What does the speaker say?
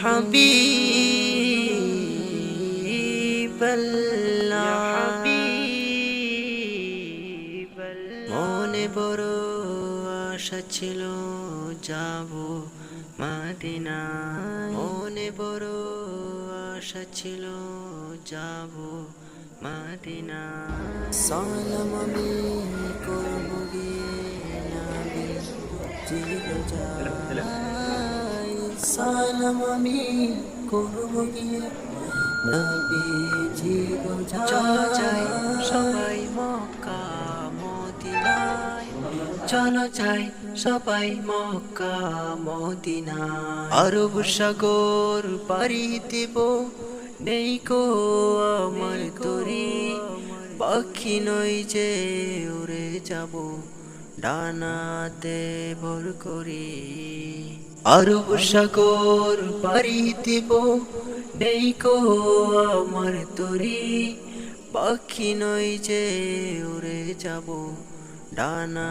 হাবিবাল্লাহ মনে বড় আশা ছিল যাব মদিনায় মনে বড় আশা ছিল যাব মদিনায় সালাম আমি করব গিয়ে নবী জিরোজায় সালাম আমি করব গিয়ে নবী জিরোজায় চলো যাই সবাই মক্কা মদিনায় চলো যাই সবাই মক্কা মদিনায় আরব সাগর পাড়ি দেব নেই কো আমার তরি পাখি নই যে উড়ে যাব ডানাতে ভর করি আরব সাগর পাড়ি দেব নেই কো আমার তরি পাখি নই যে উড়ে যাব ডানা